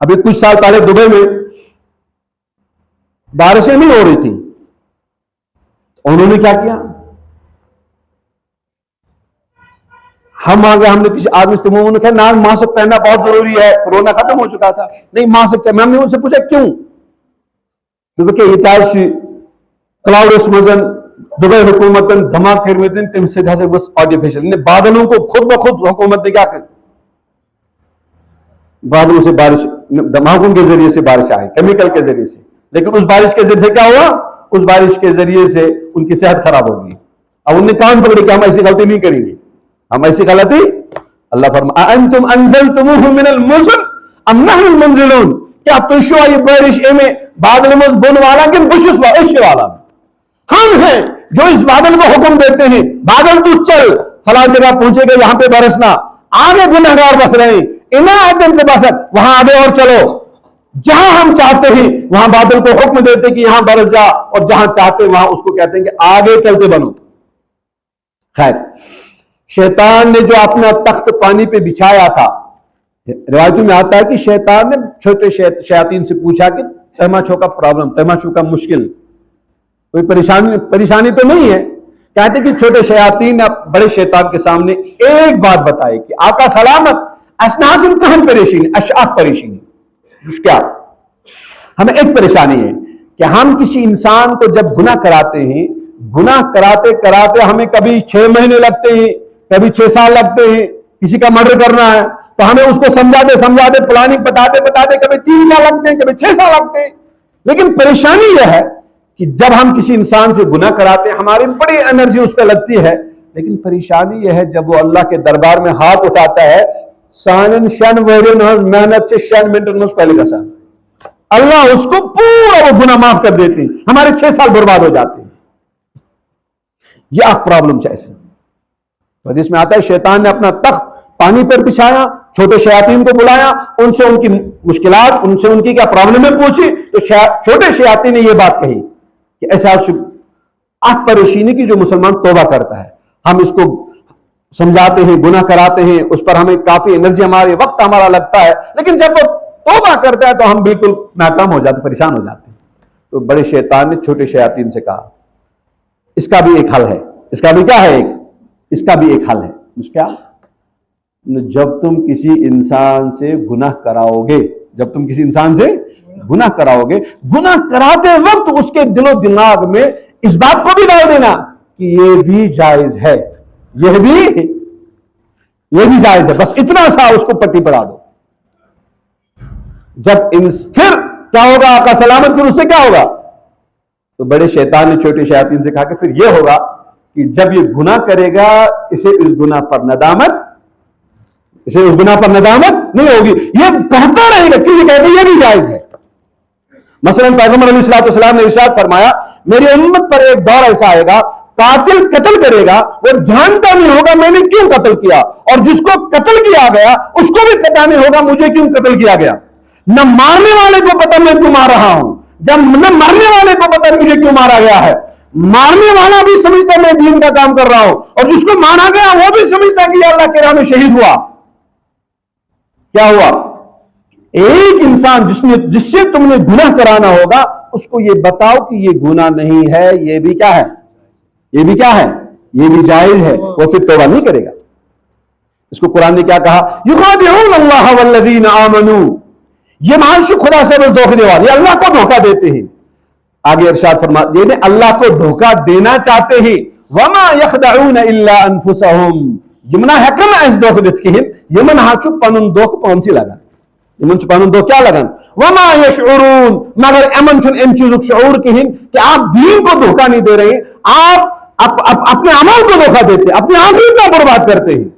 ابھی کچھ سال پہلے دبئی میں بارشیں نہیں ہو رہی تھی، انہوں نے کیا کیا؟ ہم آ گئے، ہم نے کسی آدمی سے انہوں نے کہا نہ ماسک پہننا بہت ضروری ہے، کورونا ختم ہو چکا تھا، نہیں ماسک چاہیے۔ ہم نے ان سے پوچھا کیوں؟ کہ یہ کلاؤڈس مزن دبئی حکومت دھماک پھیرمتن تم سے ہسا گوس آرٹیفیشل، بادلوں کو خود بخود حکومت نے کیا کر، بادلوں سے بارش، دھماکوں کے ذریعے سے بارش آئی، کیمیکل کے ذریعے سے، لیکن اس بارش کے ذریعے سے کیا ہوا؟ اس بارش کے ذریعے سے ان کی صحت خراب ہو گئی۔ اب انہوں نے کان پکڑے کہ ہم ایسی غلطی نہیں کریں گے، ہم ایسی غلطی، اللہ فرمایا انتم انزلتموہ من المزن ام نحن المنزلون، کیا تشو یہ بارش میں بادل مز بن والا کہ بشس والا؟ ہم ہیں جو اس بادل کو حکم دیتے ہیں بادل تو چل فلاں جگہ پہنچے گا، یہاں پہ برسنا، آگے گنہگار بس رہے ہیں انہاں آدم سے بسر، وہاں آگے اور چلو، جہاں ہم چاہتے ہیں وہاں بادل کو حکم دیتے کہ یہاں برس جا، اور جہاں چاہتے وہاں اس کو کہتے ہیں کہ آگے چلتے بنو۔ خیر، شیطان نے جو اپنا تخت پانی پہ بچھایا تھا، روایتوں میں آتا ہے کہ شیطان نے چھوٹے شیاطین سے پوچھا کہ تماشو کا پرابلم، تماشو کا مشکل، کوئی پریشانی تو نہیں ہے؟ کہتے کہ چھوٹے شیاطین نے بڑے شیطان کے سامنے ایک بات بتائی کہ آقا سلامت اسناسن کہن پریشانی، اشعات پریشانی، کیا ہمیں ایک پریشانی ہے کہ ہم کسی انسان کو جب گناہ کراتے ہیں، گناہ کراتے کراتے ہمیں کبھی 6 مہینے لگتے ہیں، کبھی 6 سال لگتے ہیں، کسی کا مرڈر کرنا ہے تو ہمیں اس کو سمجھاتے پلاننگ بتاتے کبھی 3 سال لگتے ہیں، کبھی 6 سال لگتے ہیں۔ لیکن پریشانی یہ ہے کہ جب ہم کسی انسان سے گناہ کراتے ہیں ہماری بڑی انرجی اس پہ لگتی ہے، لیکن پریشانی یہ ہے جب وہ اللہ کے دربار میں ہاتھ اٹھاتا ہے سانن شن ورن ہز محنت سے شن منٹن ہز پہلے کا سان، اللہ اس کو پورا وہ گناہ معاف کر دیتے ہیں، ہمارے 6 سال برباد ہو جاتے ہیں۔ یہ ایک پرابلم چاہیے۔ حدیث میں آتا ہے شیطان نے اپنا تخت پانی پر بچھایا، چھوٹے شیاطین کو بلایا، ان سے ان کی مشکلات، ان سے ان کی کیا پرابلم ہے پوچھی، تو چھوٹے شیاطین نے یہ بات کہی کہ ایسا آٹھ پریشانی کی جو مسلمان توبہ کرتا ہے، ہم اس کو سمجھاتے ہیں، گناہ کراتے ہیں، اس پر ہمیں کافی انرجی، ہمارے وقت ہمارا لگتا ہے، لیکن جب وہ توبہ کرتا ہے تو ہم بالکل ناکام ہو جاتے، پریشان ہو جاتے ہیں۔ تو بڑے شیطان نے چھوٹے شیاطین سے کہا اس کا بھی ایک حل ہے، اس کا بھی کیا ہے، اس کا بھی ایک حل ہے۔ اس کیا؟ جب تم کسی انسان سے گناہ کراؤ گے، جب تم کسی انسان سے گناہ کراؤ گے، گناہ کراتے وقت اس کے دل و دماغ میں اس بات کو بھی ڈال دینا کہ یہ بھی جائز ہے، یہ بھی جائز ہے، بس اتنا سا اس کو پٹی پڑا دو۔ جب پھر کیا ہوگا آقا سلامت، پھر اس سے کیا ہوگا؟ تو بڑے شیطان نے چھوٹے شیاطین سے کہا کہ پھر یہ ہوگا کہ جب یہ گناہ کرے گا اسے اس گناہ پر ندامت نہیں ہوگی، یہ کہتا رہے گا کیونکہ کہتے یہ بھی جائز ہے۔ مثلا پیغمبر علیہ الصلوۃ والسلام نے ارشاد فرمایا میری امت پر ایک دور ایسا آئے گا قاتل قتل کرے گا، وہ جانتا نہیں ہوگا میں نے کیوں قتل کیا، اور جس کو قتل کیا گیا اس کو بھی پتہ نہیں ہوگا مجھے کیوں قتل کیا گیا۔ نہ مارنے والے کو پتہ میں کیوں مار رہا ہوں، نہ مرنے والے کو پتہ مجھے کیوں مارا گیا ہے، مارنے والا بھی سمجھتا میں دین کا کام کر رہا ہوں، اور جس کو مارا گیا وہ بھی سمجھتا کہ یہ اللہ کے راہ میں شہید ہوا۔ کیا ہوا؟ ایک انسان جس سے تم نے گناہ کرانا ہوگا اس کو یہ بتاؤ کہ یہ گناہ نہیں ہے، یہ بھی کیا ہے، یہ بھی جائز ہے، وہ پھر توبہ نہیں کرے گا۔ اس کو قرآن نے کیا کہا؟ یخادعون اللہ والذین آمنوا، یہ معاشی خدا سے بس دھوکے دینے والے، یہ اللہ کو دھوکہ دیتے ہیں۔ آگے ارشاد فرما یہ اللہ کو دھوکہ دینا چاہتے ہیں، وما یخدعون الا انفسهم، یمنا ہیکن اس دھوکہ دیت کہن یمن ہاچو پنن دھوکہ پانسی لگا، یمن چھ پنن دھوکہ کیا لگن، وما یشعرون، مگر امن چھن ام چیزوں شعور کہن کہ آپ دین کو دھوکہ نہیں دے رہے ہیں، آپ اپنے عمل کو دھوکہ دیتے ہیں، اپنی آخرت کو برباد کرتے ہیں۔